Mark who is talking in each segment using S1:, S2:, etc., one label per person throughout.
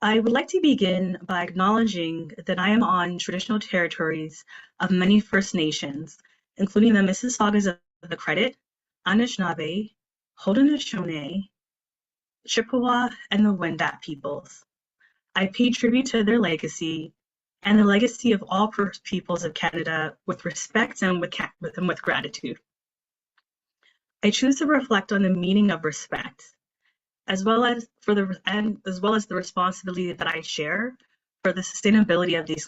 S1: I would like to begin by acknowledging that I am on traditional territories of many First Nations, including the Mississaugas of the Credit, Anishinaabe, Haudenosaunee, Chippewa, and the Wendat peoples. I pay tribute to their legacy and the legacy of all First Peoples of Canada with respect and with gratitude. I choose to reflect on the meaning of respect, as well as the responsibility that I share for the sustainability of these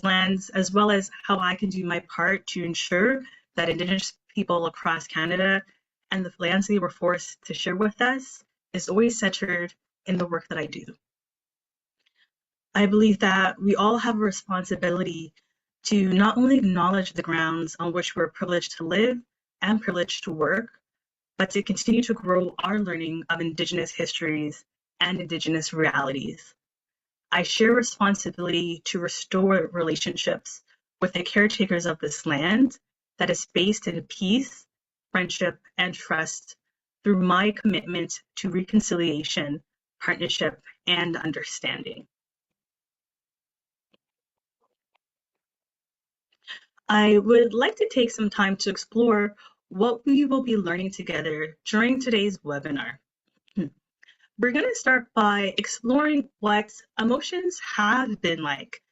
S1: lands, as well as how I can do my part to ensure that Indigenous people across Canada and the lands they were forced to share with us is always centered in the work that I do. I believe that we all have a responsibility to not only acknowledge the grounds on which we're privileged to live and privileged to work, but to continue to grow our learning of Indigenous histories and Indigenous realities. I share responsibility to restore relationships with the caretakers of this land that is based in peace, friendship, and trust through my commitment to reconciliation, partnership, and understanding. I would like to take some time to explore what we will be learning together during today's webinar. We're going to start by exploring what emotions have been like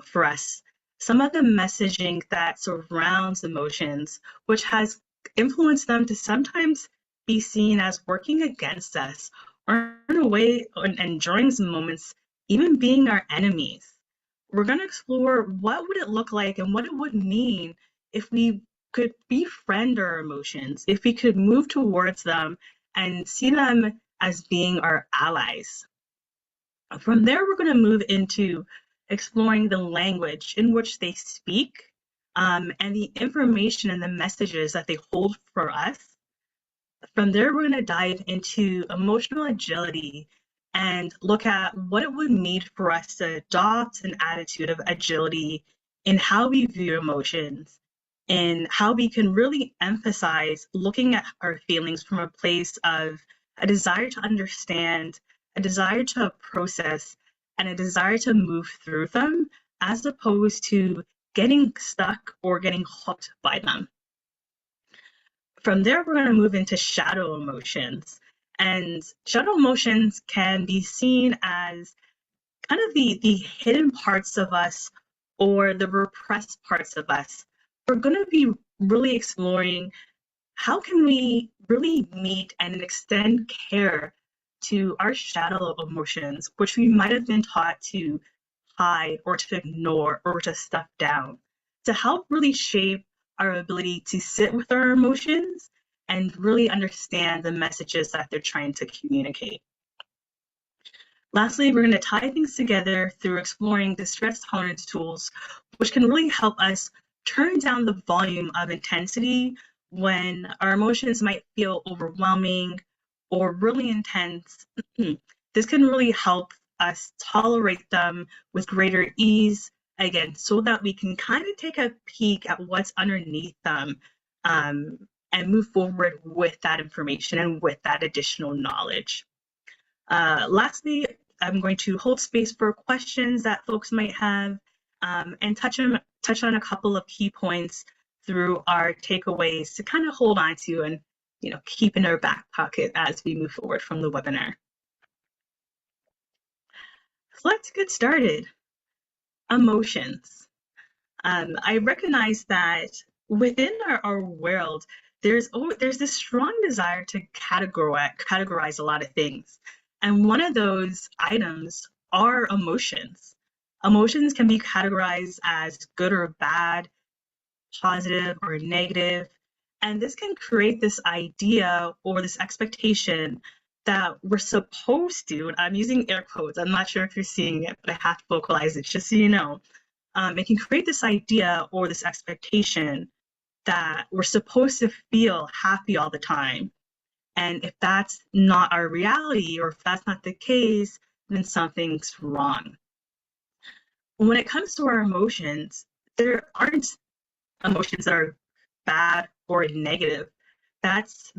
S1: for us, some of the messaging that surrounds emotions, which has influenced them to sometimes be seen as working against us, or in a way, and during some moments, even being our enemies. We're going to explore what would it look like and what it would mean if we could befriend our emotions, if we could move towards them and see them as being our allies. From there, we're going to move into exploring the language in which they speak and the information and the messages that they hold for us. From there, we're going to dive into emotional agility and look at what it would need for us to adopt an attitude of agility in how we view emotions and how we can really emphasize looking at our feelings from a place of a desire to understand, a desire to process, and a desire to move through them, as opposed to getting stuck or getting hooked by them. From there, we're going to move into shadow emotions. And shadow emotions can be seen as kind of the hidden parts of us or the repressed parts of us. We're going to be really exploring how can we really meet and extend care to our shadow emotions, which we might have been taught to hide or to ignore or to stuff down, to help really shape our ability to sit with our emotions and really understand the messages that they're trying to communicate. Lastly, we're going to tie things together through exploring the stress tolerance tools, which can really help us turn down the volume of intensity when our emotions might feel overwhelming or really intense. This can really help us tolerate them with greater ease, again, so that we can kind of take a peek at what's underneath them and move forward with that information and with that additional knowledge. Lastly, I'm going to hold space for questions that folks might have and touch on a couple of key points through our takeaways to kind of hold on to and keep in our back pocket as we move forward from the webinar. So let's get started. Emotions. I recognize that within our world, there's this strong desire to categorize a lot of things. And one of those items are emotions. Emotions can be categorized as good or bad, positive or negative. And this can create this idea or this expectation that we're supposed to, and I'm using air quotes, I'm not sure if you're seeing it, but I have to vocalize it just so you know. It can create this idea or this expectation that we're supposed to feel happy all the time. And if that's not our reality, or if that's not the case, then something's wrong. When it comes to our emotions, there aren't emotions that are bad or negative. That's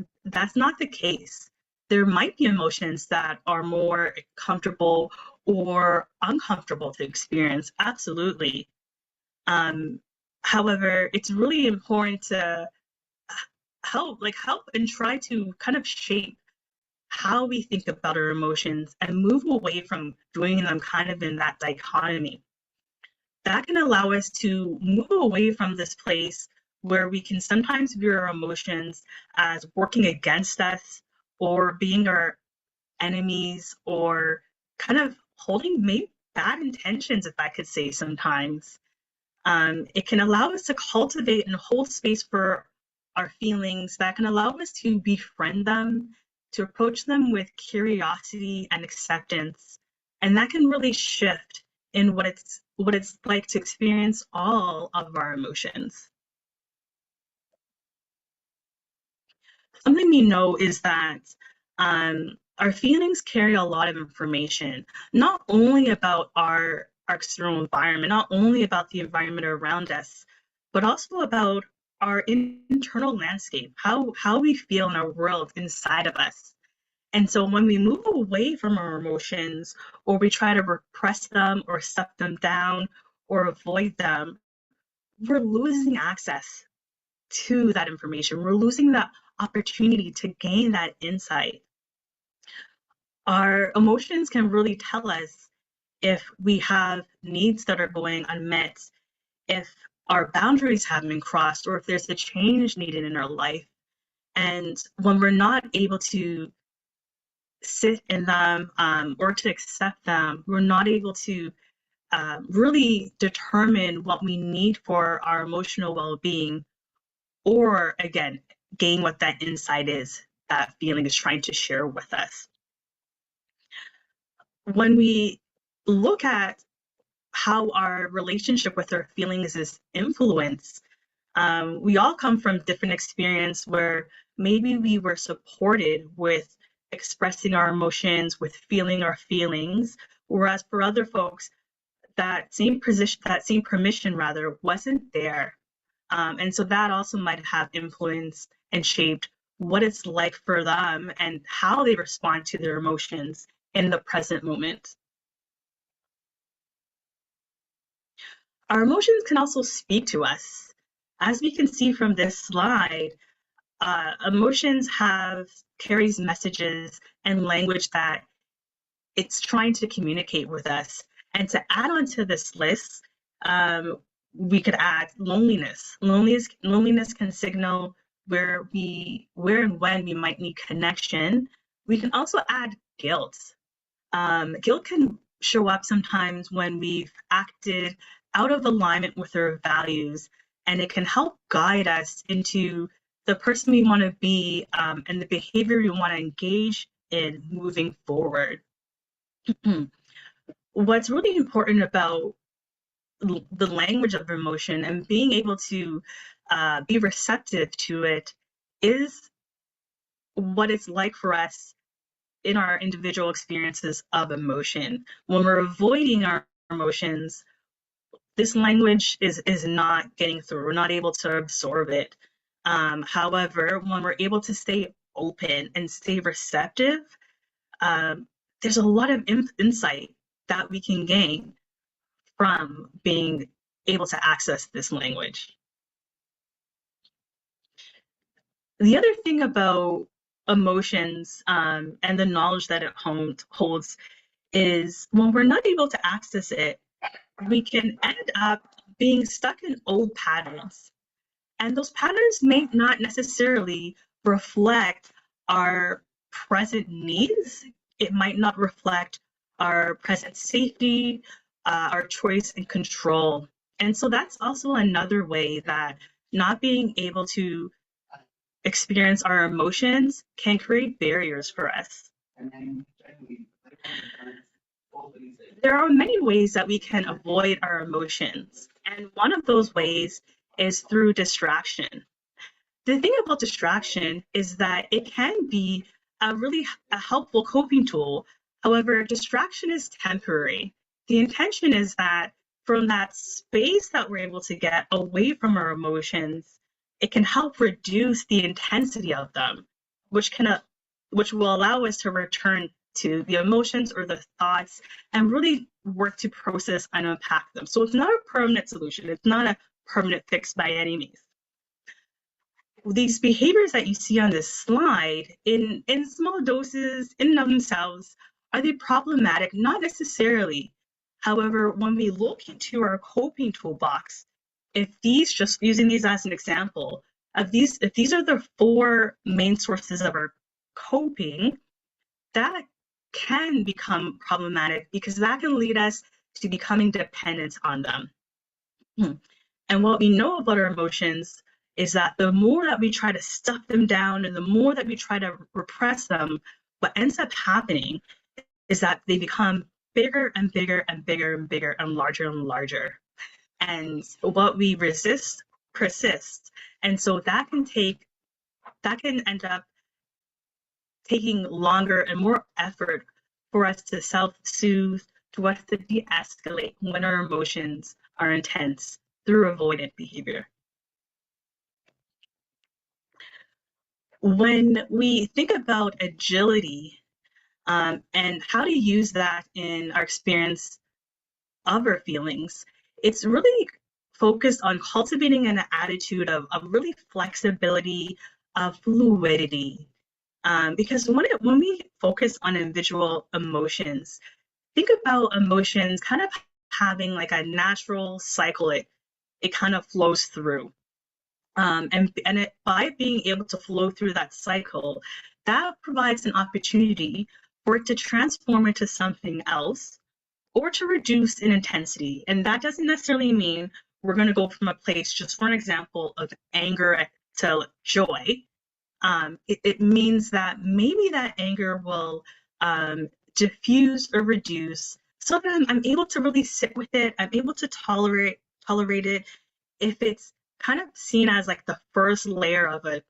S1: not the case. there might be emotions that are more comfortable or uncomfortable to experience, absolutely. However, it's really important to help and try to kind of shape how we think about our emotions and move away from doing them kind of in that dichotomy. That can allow us to move away from this place where we can sometimes view our emotions as working against us or being our enemies or kind of holding maybe bad intentions, if I could say sometimes. It can allow us to cultivate and hold space for our feelings that can allow us to befriend them, to approach them with curiosity and acceptance. And that can really shift in what it's like to experience all of our emotions. Something we know is that our feelings carry a lot of information, not only about our external environment, not only about the environment around us, but also about our internal landscape, how we feel in our world inside of us. And so when we move away from our emotions, or we try to repress them or stuff them down or avoid them, we're losing access to that information. We're losing that opportunity to gain that insight. Our emotions can really tell us if we have needs that are going unmet, if our boundaries have been crossed, or if there's a change needed in our life. And when we're not able to sit in them or to accept them, we're not able to really determine what we need for our emotional well-being, or again, gain what that insight is that feeling is trying to share with us. When we look at how our relationship with our feelings is influenced, we all come from different experience where maybe we were supported with expressing our emotions, with feeling our feelings, whereas for other folks, that same permission rather wasn't there. And so that also might have influenced and shaped what it's like for them and how they respond to their emotions in the present moment. Our emotions can also speak to us. As we can see from this slide, emotions carries messages and language that it's trying to communicate with us. And to add on to this list, we could add loneliness. Loneliness can signal where and when we might need connection. We can also add guilt. Guilt can show up sometimes when we've acted out of alignment with our values, and it can help guide us into the person we want to be and the behavior we want to engage in moving forward. What's really important about the language of emotion and being able to be receptive to it is what it's like for us in our individual experiences of emotion. When we're avoiding our emotions, this language is not getting through. We're not able to absorb it. However, when we're able to stay open and stay receptive, there's a lot of insight that we can gain from being able to access this language. The other thing about emotions and the knowledge that it holds is when we're not able to access it, we can end up being stuck in old patterns. And those patterns may not necessarily reflect our present needs. It might not reflect our present safety, our choice and control. And so that's also another way that not being able to experience our emotions can create barriers for us. There are many ways that we can avoid our emotions, and one of those ways is through distraction. The thing about distraction is that it can be a helpful coping tool. However, distraction is temporary. The intention is that from that space that we're able to get away from our emotions, it can help reduce the intensity of them, which can which will allow us to return to the emotions or the thoughts and really work to process and unpack them. So it's not a permanent solution. It's not a permanent fix by any means. These behaviors that you see on this slide, in small doses, in and of themselves, are they problematic? Not necessarily. However, when we look into our coping toolbox, if these, just using these as an example, if these are the 4 main sources of our coping, that can become problematic because that can lead us to becoming dependent on them. And what we know about our emotions is that the more that we try to stuff them down and the more that we try to repress them, what ends up happening is that they become bigger and bigger and bigger and bigger and larger. And what we resist persists. And so that can end up taking longer and more effort for us to self-soothe, to us to de-escalate when our emotions are intense through avoidant behavior. When we think about agility and how to use that in our experience of our feelings, it's really focused on cultivating an attitude of really flexibility, of fluidity. Because when we focus on individual emotions, think about emotions kind of having like a natural cycle it kind of flows through. By being able to flow through that cycle, that provides an opportunity for it to transform into something else or to reduce in intensity. And that doesn't necessarily mean we're going to go from a place, just for an example, of anger to joy. It means that maybe that anger will diffuse or reduce so that I'm able to really sit with it. I'm able to tolerate it. If it's kind of seen as like the first layer of an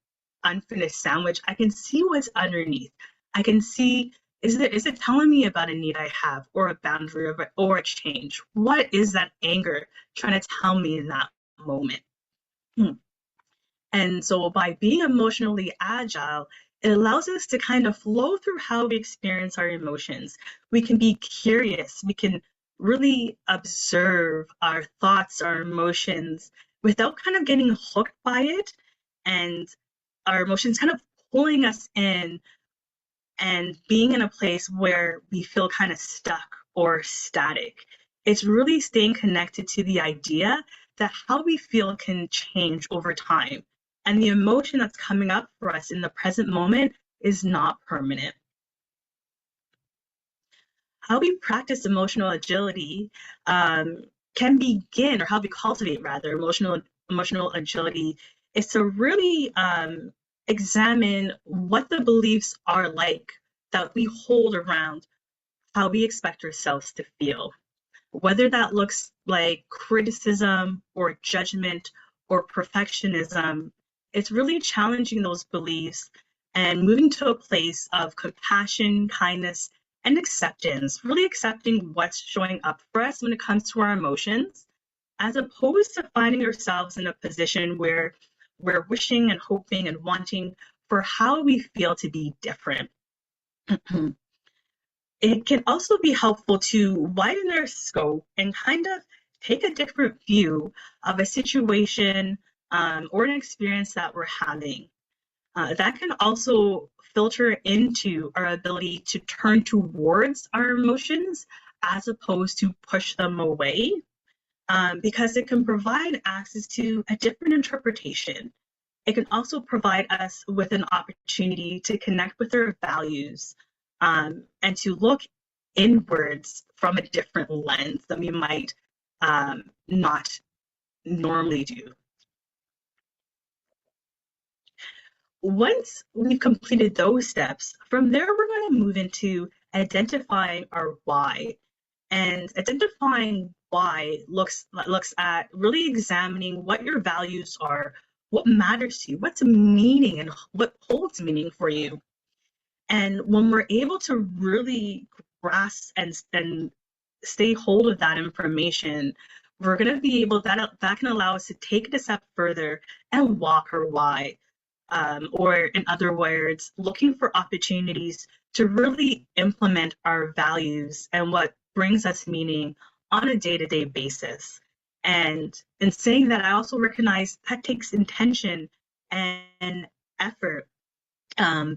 S1: unfinished sandwich, I can see what's underneath. I can see, is it telling me about a need I have, or a boundary, or a change? What is that anger trying to tell me in that moment? And so by being emotionally agile, it allows us to kind of flow through how we experience our emotions. We can be curious. We can really observe our thoughts, our emotions, without kind of getting hooked by it, and our emotions kind of pulling us in and being in a place where we feel kind of stuck or static. It's really staying connected to the idea that how we feel can change over time. And the emotion that's coming up for us in the present moment is not permanent. How we practice emotional agility can begin, or how we cultivate rather, emotional agility, is to really examine what the beliefs are like that we hold around how we expect ourselves to feel. Whether that looks like criticism or judgment or perfectionism, it's really challenging those beliefs and moving to a place of compassion, kindness, and acceptance, really accepting what's showing up for us when it comes to our emotions, as opposed to finding ourselves in a position where we're wishing and hoping and wanting for how we feel to be different. It can also be helpful to widen our scope and kind of take a different view of a situation or an experience that we're having. That can also filter into our ability to turn towards our emotions as opposed to push them away, because it can provide access to a different interpretation. It can also provide us with an opportunity to connect with our values and to look inwards from a different lens that we might not normally do. Once we've completed those steps, from there we're going to move into identifying our why. And identifying why looks at really examining what your values are, what matters to you, what's meaning and what holds meaning for you. And when we're able to really grasp and stay hold of that information, we're going to be able, that can allow us to take it a step further and walk our why. or in other words, looking for opportunities to really implement our values and what brings us meaning on a day-to-day basis. And in saying that, I also recognize that takes intention and effort,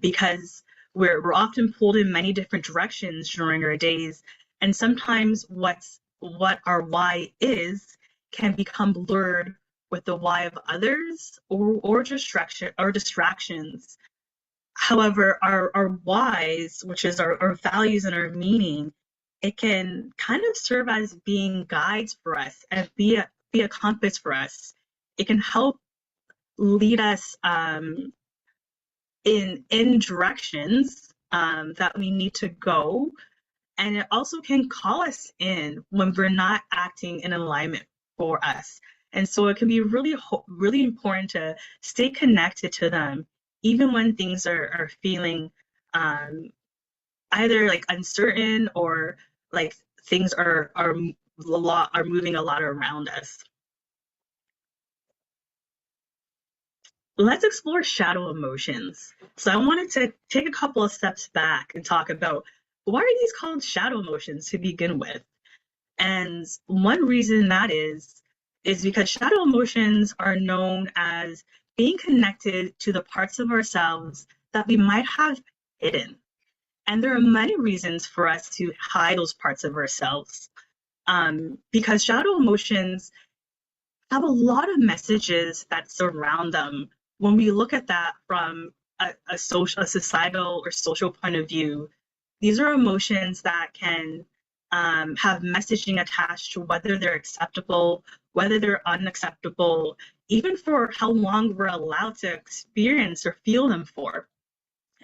S1: because we're often pulled in many different directions during our days, and sometimes what our why is can become blurred with the why of others or distractions. However, our whys, which is our values and our meaning, it can kind of serve as being guides for us and be a compass for us. It can help lead us in directions that we need to go, and it also can call us in when we're not acting in alignment for us. And so it can be really important to stay connected to them, even when things are feeling either like uncertain or like things are moving a lot around us. Let's explore shadow emotions. So I wanted to take a couple of steps back and talk about, why are these called shadow emotions to begin with? And one reason that is because shadow emotions are known as being connected to the parts of ourselves that we might have hidden. And there are many reasons for us to hide those parts of ourselves, because shadow emotions have a lot of messages that surround them. When we look at that from a societal or social point of view, these are emotions that can have messaging attached to whether they're acceptable, whether they're unacceptable, even for how long we're allowed to experience or feel them for.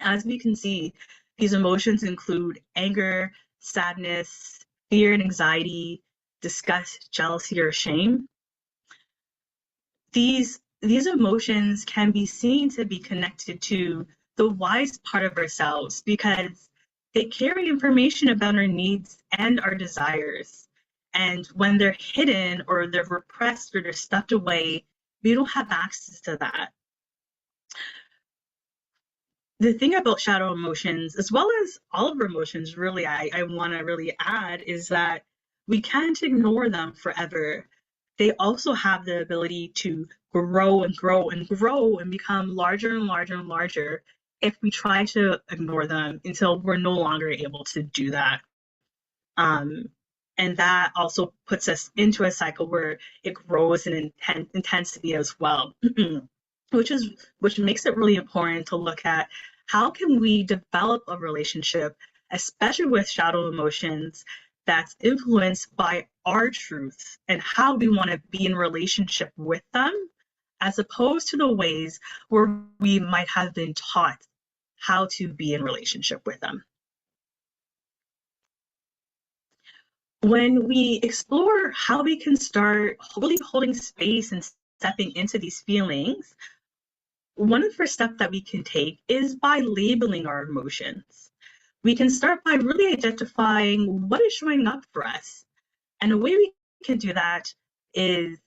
S1: As we can see, these emotions include anger, sadness, fear and anxiety, disgust, jealousy, or shame. These emotions can be seen to be connected to the wise part of ourselves because they carry information about our needs and our desires. And when they're hidden or they're repressed or they're stuffed away, we don't have access to that. The thing about shadow emotions, as well as all of our emotions, really, I want to really add, is that we can't ignore them forever. They also have the ability to grow and grow and grow and become larger and larger and larger if we try to ignore them until we're no longer able to do that. And that also puts us into a cycle where it grows in intensity as well, which makes it really important to look at how can we develop a relationship, especially with shadow emotions, that's influenced by our truth and how we want to be in relationship with them, as opposed to the ways where we might have been taught how to be in relationship with them. When we explore how we can start really holding space and stepping into these feelings, one of the first steps that we can take is by labeling our emotions. We can start by really identifying what is showing up for us. And a way we can do that is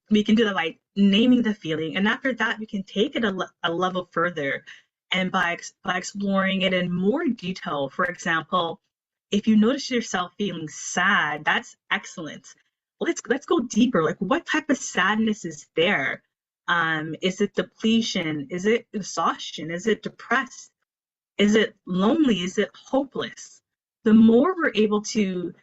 S1: we can do that by naming the feeling. And after that, we can take it a level further. And by exploring it in more detail, for example, if you notice yourself feeling sad, that's excellent. Let's go deeper. Like, what type of sadness is there? Is it depletion? Is it exhaustion? Is it depressed? Is it lonely? Is it hopeless? The more we're able to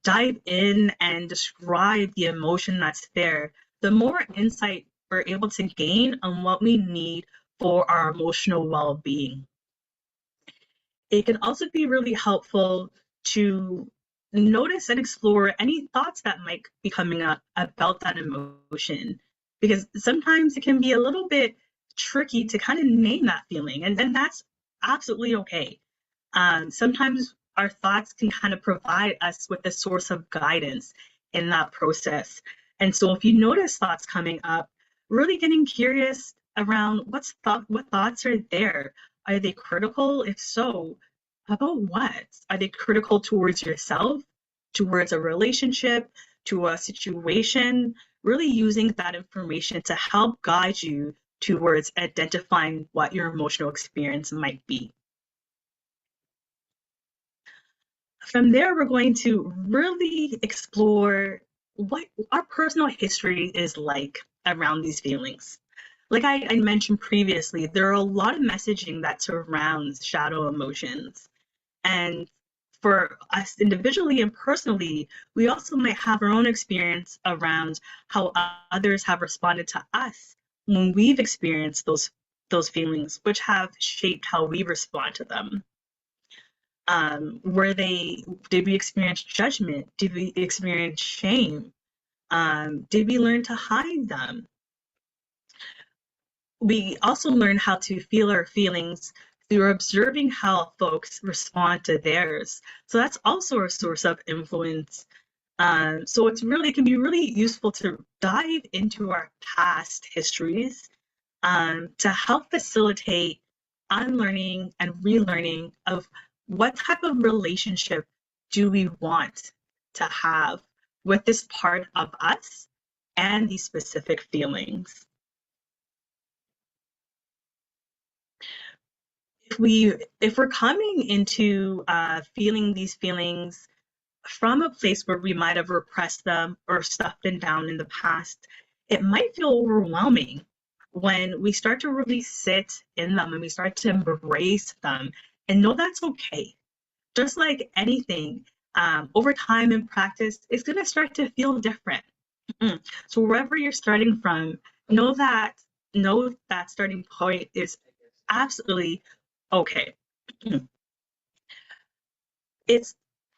S1: dive in and describe the emotion that's there, the more insight we're able to gain on what we need for our emotional well-being. It can also be really helpful to notice and explore any thoughts that might be coming up about that emotion, because sometimes it can be a little bit tricky to kind of name that feeling, and then that's absolutely okay. Sometimes our thoughts can kind of provide us with a source of guidance in that process. And so if you notice thoughts coming up, really getting curious around what thoughts are there. Are they critical? If so, about what? Are they critical towards yourself, towards a relationship, to a situation? Really using that information to help guide you towards identifying what your emotional experience might be. From there, we're going to really explore what our personal history is like around these feelings. Like I mentioned previously, there are a lot of messaging that surrounds shadow emotions. And for us individually and personally, we also might have our own experience around how others have responded to us when we've experienced those feelings, which have shaped how we respond to them. Did we experience judgment? Did we experience shame? Did we learn to hide them? We also learn how to feel our feelings through observing how folks respond to theirs. So that's also a source of influence. So it can be really useful to dive into our past histories to help facilitate unlearning and relearning of what type of relationship do we want to have with this part of us and these specific feelings. If we're coming into feeling these feelings from a place where we might have repressed them or stuffed them down in the past, it might feel overwhelming when we start to really sit in them and we start to embrace them and know that's okay. Just like anything, over time and practice, it's going to start to feel different. So wherever you're starting from, know that starting point is absolutely okay. It's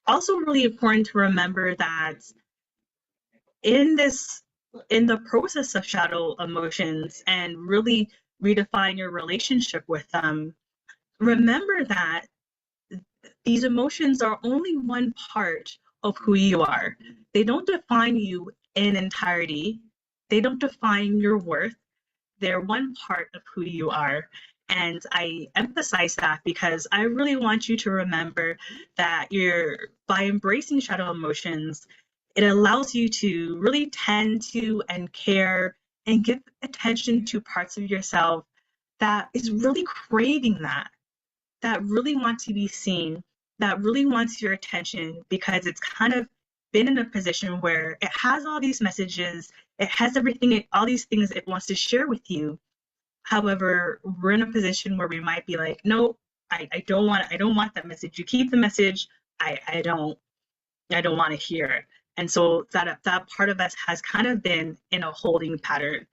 S1: also really important to remember that in the process of shadow emotions and really redefine your relationship with them, remember that these emotions are only one part of who you are. They don't define you in entirety. They don't define your worth. They're one part of who you are. And I emphasize that because I really want you to remember that by embracing shadow emotions, it allows you to really tend to and care and give attention to parts of yourself that is really craving that really want to be seen, that really wants your attention because it's kind of been in a position where it has all these messages, it has all these things it wants to share with you. However, we're in a position where we might be like, no, I don't want that message. You keep the message. I don't want to hear. And so that part of us has kind of been in a holding pattern.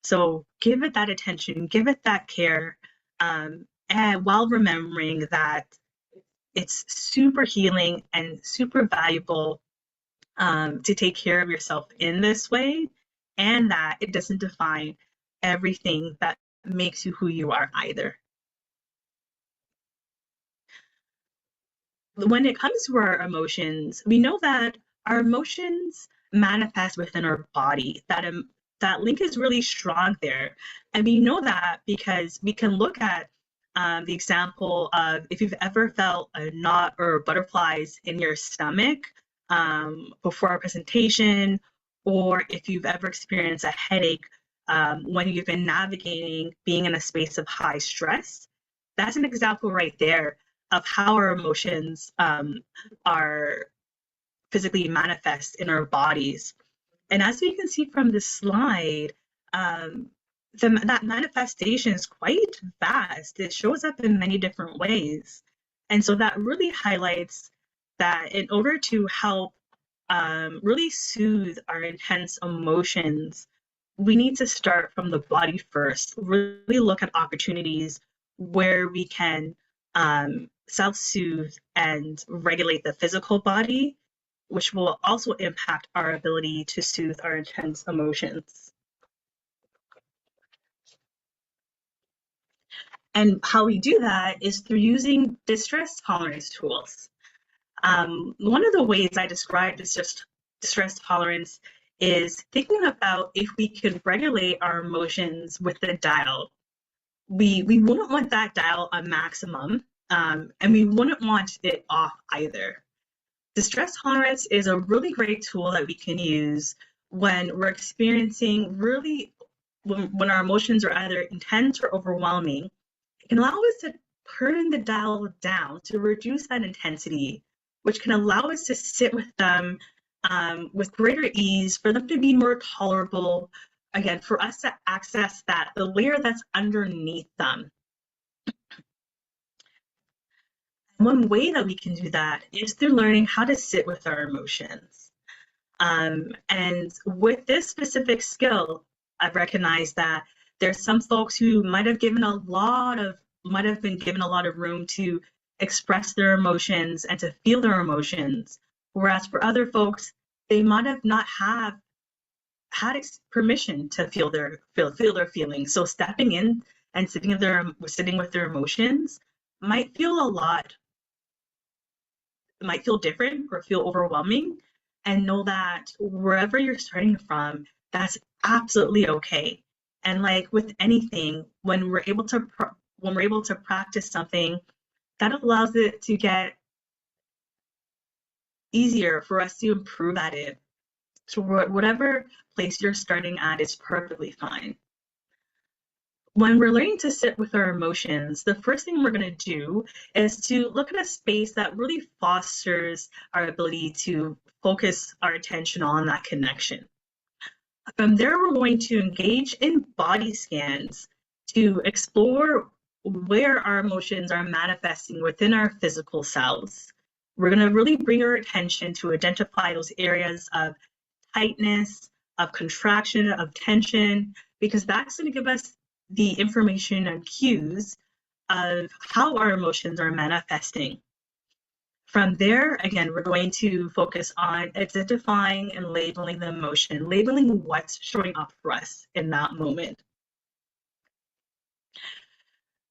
S1: So give it that attention, give it that care, and while remembering that it's super healing and super valuable to take care of yourself in this way, and that it doesn't define everything that makes you who you are either. When it comes to our emotions, we know that our emotions manifest within our body, that link is really strong there. And we know that because we can look at the example of if you've ever felt a knot or butterflies in your stomach before a presentation, or if you've ever experienced a headache when you've been navigating being in a space of high stress. That's an example right there of how our emotions are physically manifest in our bodies. And as we can see from this slide, that manifestation is quite vast. It shows up in many different ways. And so that really highlights that in order to help really soothe our intense emotions, we need to start from the body first, really look at opportunities where we can self-soothe and regulate the physical body, which will also impact our ability to soothe our intense emotions. And how we do that is through using distress tolerance tools. One of the ways I describe distress tolerance is thinking about if we could regulate our emotions with the dial. We wouldn't want that dial on maximum, and we wouldn't want it off either. Distress tolerance is a really great tool that we can use when we're experiencing really when our emotions are either intense or overwhelming, it can allow us to turn the dial down to reduce that intensity, which can allow us to sit with them with greater ease, for them to be more tolerable, again, for us to access the layer that's underneath them. One way that we can do that is through learning how to sit with our emotions. And with this specific skill, I've recognized that there's some folks who might have been given a lot of room to express their emotions and to feel their emotions, whereas for other folks, they might have not had permission to feel their feelings. So stepping in and sitting with their emotions might feel different or feel overwhelming, and know that wherever you're starting from, that's absolutely okay. And like with anything, when we're able to practice something, that allows it to get easier for us to improve at it. So whatever place you're starting at is perfectly fine. When we're learning to sit with our emotions, the first thing we're going to do is to look at a space that really fosters our ability to focus our attention on that connection. From there, we're going to engage in body scans to explore where our emotions are manifesting within our physical selves. We're going to really bring our attention to identify those areas of tightness, of contraction, of tension, because that's going to give us the information and cues of how our emotions are manifesting. From there, again, we're going to focus on identifying and labeling the emotion, labeling what's showing up for us in that moment.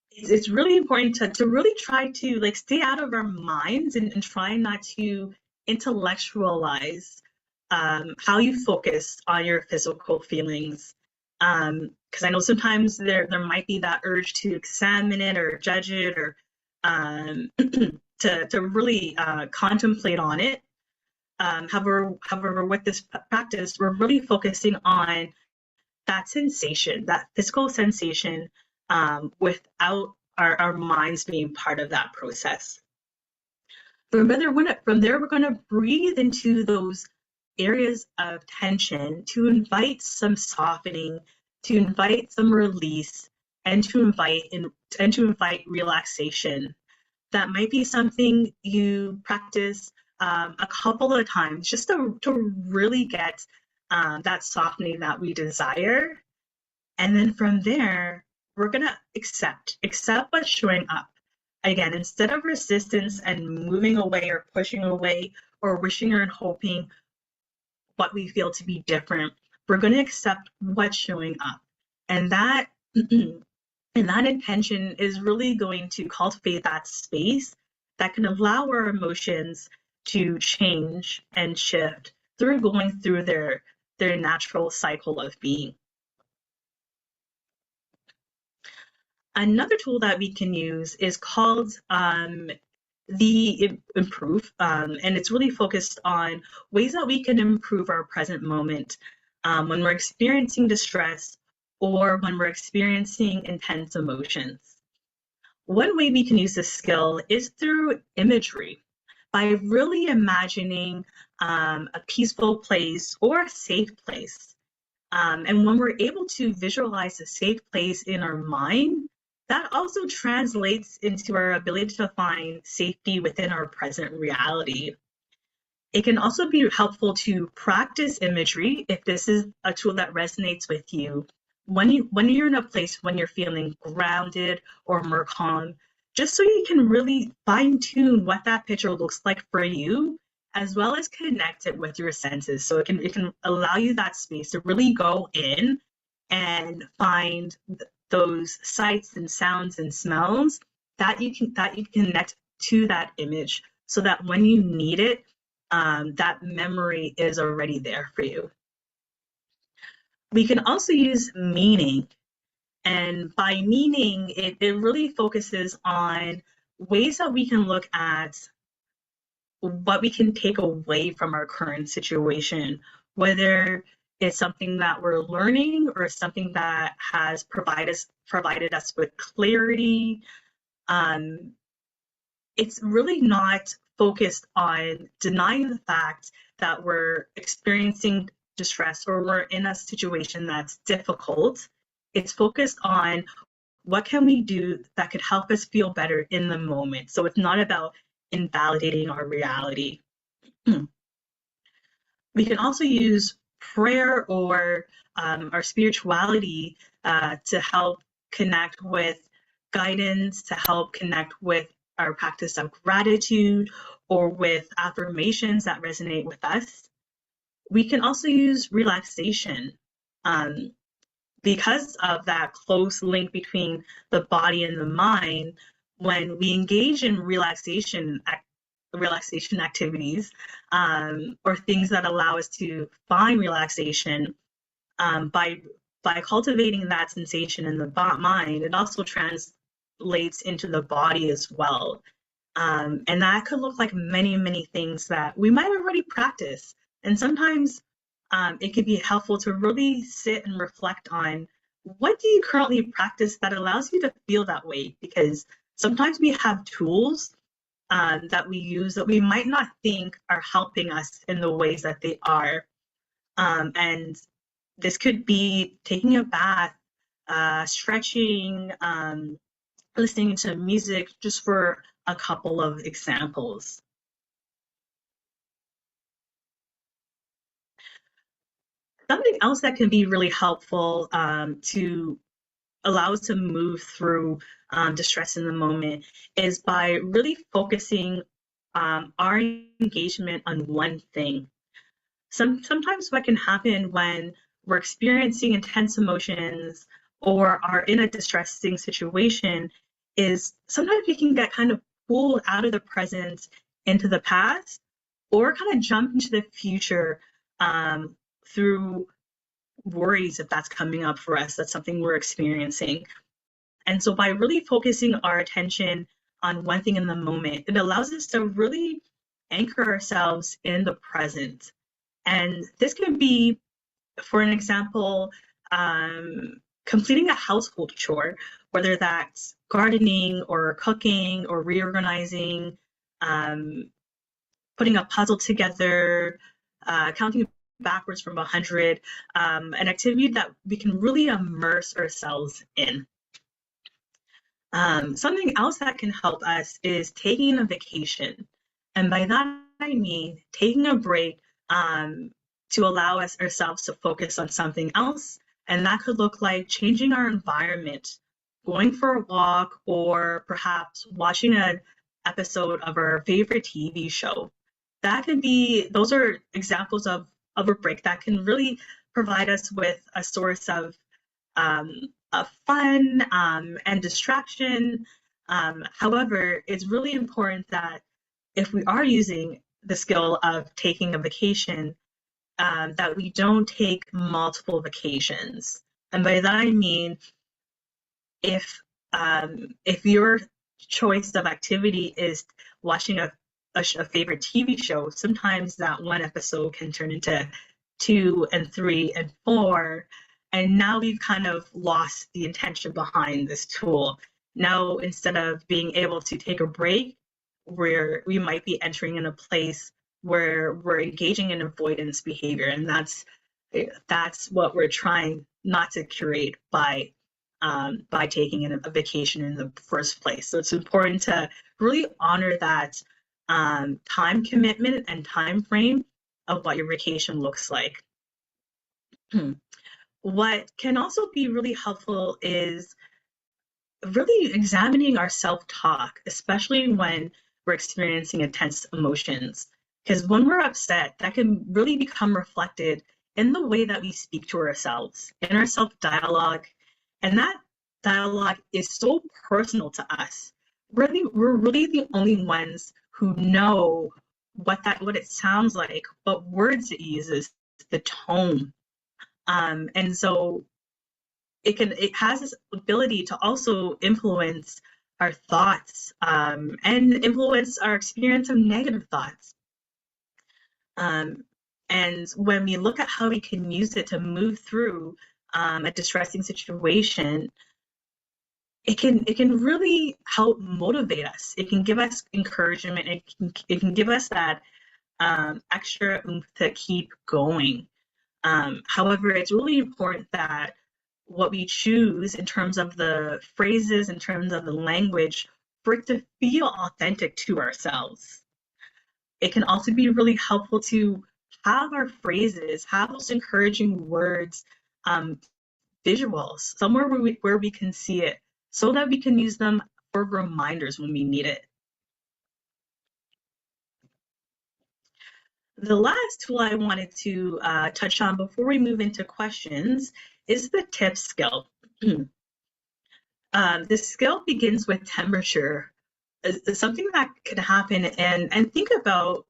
S1: It's really important to really try to stay out of our minds and try not to intellectualize how you focus on your physical feelings. Because I know sometimes there might be that urge to examine it or judge it, or to really contemplate on it. However, with this practice, we're really focusing on that sensation, that physical sensation, without our minds being part of that process. From there, we're going to breathe into those areas of tension to invite some softening, to invite some release, and to invite relaxation. That might be something you practice a couple of times, just to really get that softening that we desire. And then from there, we're going to accept what's showing up. Again, instead of resistance and moving away or pushing away or wishing or hoping what we feel to be different, we're going to accept what's showing up. And that intention is really going to cultivate that space that can allow our emotions to change and shift through going through their natural cycle of being. Another tool that we can use is called the improve, and it's really focused on ways that we can improve our present moment when we're experiencing distress or when we're experiencing intense emotions. One way we can use this skill is through imagery, by really imagining a peaceful place or a safe place. And when we're able to visualize a safe place in our mind, that also translates into our ability to find safety within our present reality. It can also be helpful to practice imagery if this is a tool that resonates with you. When you're in a place when you're feeling grounded or more calm, just so you can really fine-tune what that picture looks like for you, as well as connect it with your senses. So it can allow you that space to really go in and find those sights and sounds and smells that you can connect to that image, so that when you need it, that memory is already there for you. We can also use meaning, and by meaning, it really focuses on ways that we can look at what we can take away from our current situation, whether is something that we're learning or something that has provided us with clarity. It's really not focused on denying the fact that we're experiencing distress or we're in a situation that's difficult. It's focused on what can we do that could help us feel better in the moment. So it's not about invalidating our reality. We can also use prayer or our spirituality to help connect with guidance, to help connect with our practice of gratitude or with affirmations that resonate with us. We can also use relaxation. Because of that close link between the body and the mind, when we engage in relaxation activities or things that allow us to find relaxation, by cultivating that sensation in the mind, it also translates into the body as well. And that could look like many, many things that we might already practice. And sometimes it could be helpful to really sit and reflect on what do you currently practice that allows you to feel that way? Because sometimes we have tools that we use that we might not think are helping us in the ways that they are. And this could be taking a bath, stretching, listening to music, just for a couple of examples. Something else that can be really helpful to allow us to move through distress in the moment is by really focusing our engagement on one thing. Sometimes what can happen when we're experiencing intense emotions or are in a distressing situation is sometimes we can get kind of pulled out of the present into the past or kind of jump into the future through worries if that's coming up for us, that's something we're experiencing. And so by really focusing our attention on one thing in the moment, it allows us to really anchor ourselves in the present. And this can be, for an example, completing a household chore, whether that's gardening or cooking or reorganizing, putting a puzzle together, counting backwards from 100, an activity that we can really immerse ourselves in. Something else that can help us is taking a vacation. And by that, I mean taking a break to allow ourselves to focus on something else. And that could look like changing our environment, going for a walk, or perhaps watching an episode of our favorite TV show. That can be, those are examples of a break that can really provide us with a source of fun and distraction. However, it's really important that if we are using the skill of taking a vacation, that we don't take multiple vacations. And by that I mean, if your choice of activity is watching a favorite TV show, sometimes that one episode can turn into 2 and 3 and 4. And now we've kind of lost the intention behind this tool. Now, instead of being able to take a break, where we might be entering in a place where we're engaging in avoidance behavior. And that's what we're trying not to curate by taking a vacation in the first place. So it's important to really honor that time commitment and time frame of what your vacation looks like. What can also be really helpful is really examining our self-talk, especially when we're experiencing intense emotions. Because when we're upset, that can really become reflected in the way that we speak to ourselves, in our self-dialogue. And that dialogue is so personal to us. We're really the only ones who know what it sounds like, what words it uses, the tone. And so it has this ability to also influence our thoughts and influence our experience of negative thoughts. And And when we look at how we can use it to move through a distressing situation, it can really help motivate us. It can give us encouragement. It can give us that extra oomph to keep going. However, it's really important that what we choose in terms of the phrases, in terms of the language, for it to feel authentic to ourselves. It can also be really helpful to have our phrases, have those encouraging words, um, visuals, somewhere where we can see it so that we can use them for reminders when we need it. The last tool I wanted to touch on before we move into questions is the TIPP skill. This skill begins with temperature. Something that could happen, and think about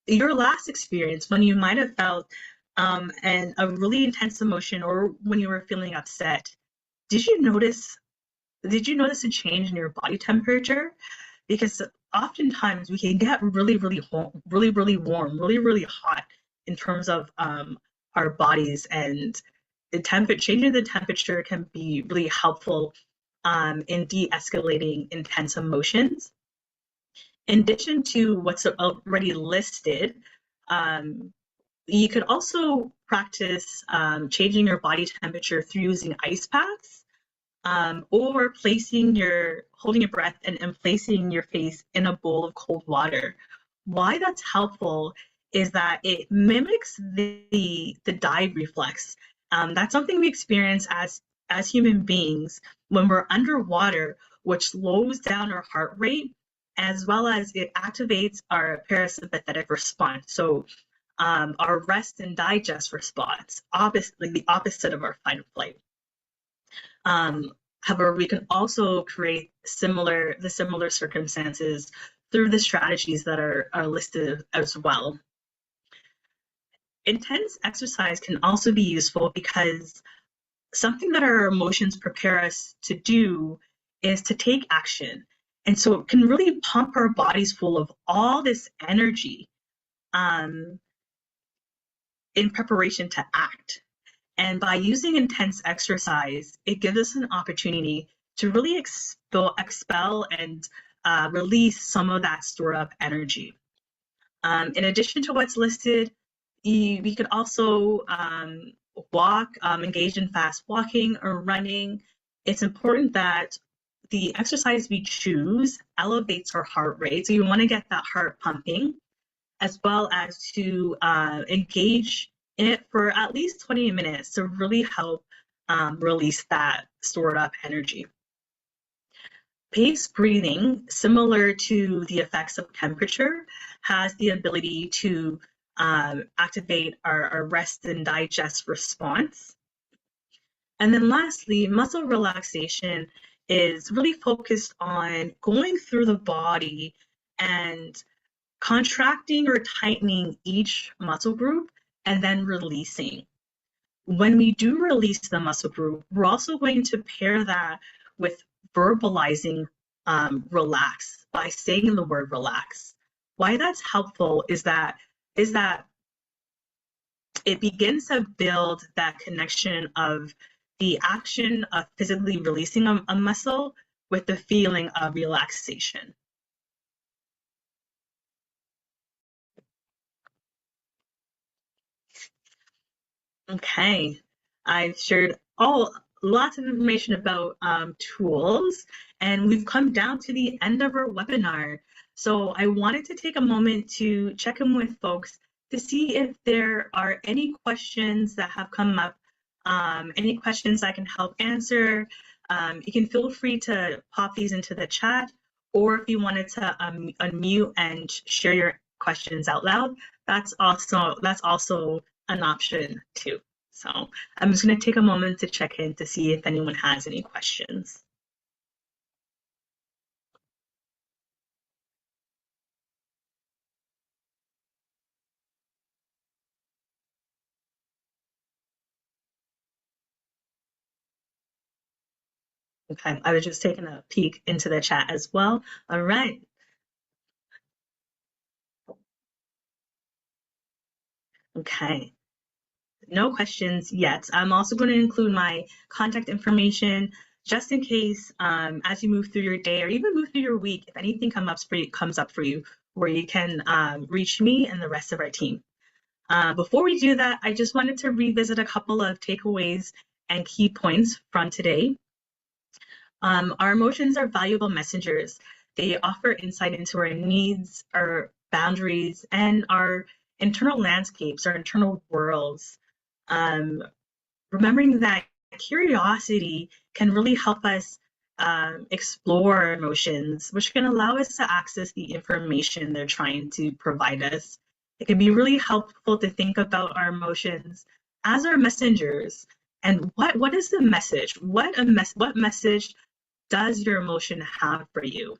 S1: your last experience when you might have felt and a really intense emotion, or when you were feeling upset. Did you notice a change in your body temperature? Because oftentimes we can get really warm, really hot in terms of our bodies, and changing the temperature can be really helpful in de-escalating intense emotions. In addition to what's already listed, you could also practice changing your body temperature through using ice packs, or holding your breath and placing your face in a bowl of cold water. Why that's helpful is that it mimics the dive reflex. That's something we experience as human beings when we're underwater, which slows down our heart rate, as well as it activates our parasympathetic response. So our rest and digest response, obviously the opposite of our fight or flight. However, we can also create similar circumstances through the strategies that are listed as well. Intense exercise can also be useful because something that our emotions prepare us to do is to take action. And so it can really pump our bodies full of all this energy in preparation to act. And by using intense exercise, it gives us an opportunity to really expel and release some of that stored up energy. In addition to what's listed, we could also walk, engage in fast walking or running. It's important that the exercise we choose elevates our heart rate. So you want to get that heart pumping, as well as to engage in it for at least 20 minutes to really help release that stored up energy. Paced breathing, similar to the effects of temperature, has the ability to activate our rest and digest response. And then lastly, muscle relaxation is really focused on going through the body and contracting or tightening each muscle group and then releasing. When we do release the muscle group, we're also going to pair that with verbalizing relax, by saying the word relax. Why that's helpful is that it begins to build that connection of the action of physically releasing a muscle with the feeling of relaxation. Okay, I've shared lots of information about tools, and we've come down to the end of our webinar. So I wanted to take a moment to check in with folks to see if there are any questions that have come up, any questions I can help answer. You can feel free to pop these into the chat, or if you wanted to unmute and share your questions out loud, that's also an option too. So I'm just going to take a moment to check in to see if anyone has any questions. Okay, I was just taking a peek into the chat as well. All right. Okay. No questions yet. I'm also going to include my contact information just in case as you move through your day or even move through your week, if anything comes up for you where you can reach me and the rest of our team. Before we do that, I just wanted to revisit a couple of takeaways and key points from today. Our emotions are valuable messengers. They offer insight into our needs, our boundaries, and our internal landscapes, our internal worlds. Remembering that curiosity can really help us explore our emotions, which can allow us to access the information they're trying to provide us. It can be really helpful to think about our emotions as our messengers. And what is the message? What message does your emotion have for you?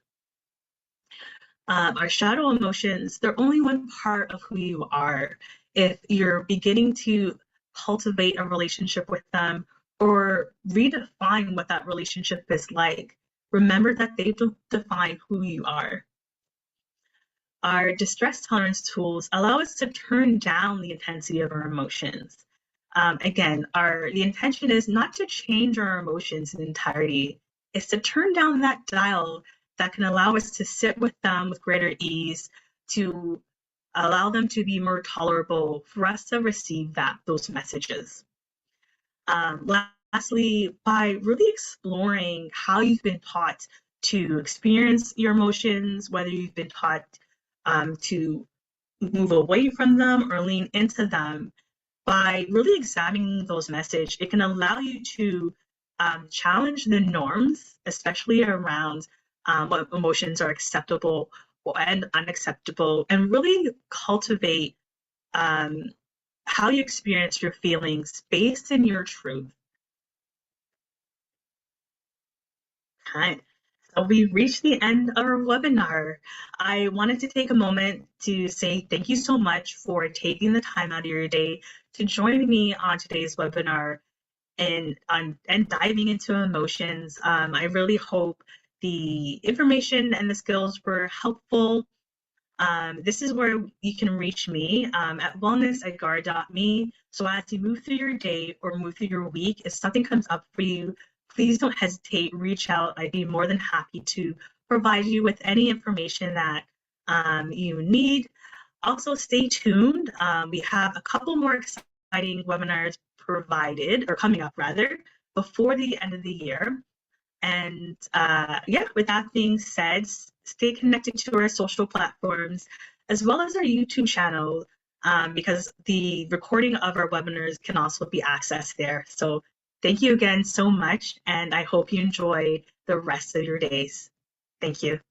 S1: Our shadow emotions, they're only one part of who you are. If you're beginning to cultivate a relationship with them or redefine what that relationship is like, remember that they define who you are. Our distress tolerance tools allow us to turn down the intensity of our emotions. Again, the intention is not to change our emotions in entirety, it's to turn down that dial that can allow us to sit with them with greater ease, to allow them to be more tolerable, for us to receive those messages. Lastly, by really exploring how you've been taught to experience your emotions, whether you've been taught to move away from them or lean into them, by really examining those messages, it can allow you to challenge the norms, especially around what emotions are acceptable and unacceptable, and really cultivate how you experience your feelings based in your truth. Okay. So we've reached the end of our webinar. I wanted to take a moment to say thank you so much for taking the time out of your day to join me on today's webinar and diving into emotions. I really hope the information and the skills were helpful. This is where you can reach me at wellness@gar.me. So as you move through your day or move through your week, if something comes up for you, please don't hesitate, reach out. I'd be more than happy to provide you with any information that you need. Also, stay tuned. We have a couple more exciting webinars provided, or coming up rather, before the end of the year. And yeah, with that being said, stay connected to our social platforms as well as our YouTube channel, because the recording of our webinars can also be accessed there. So thank you again so much, and I hope you enjoy the rest of your days. Thank you.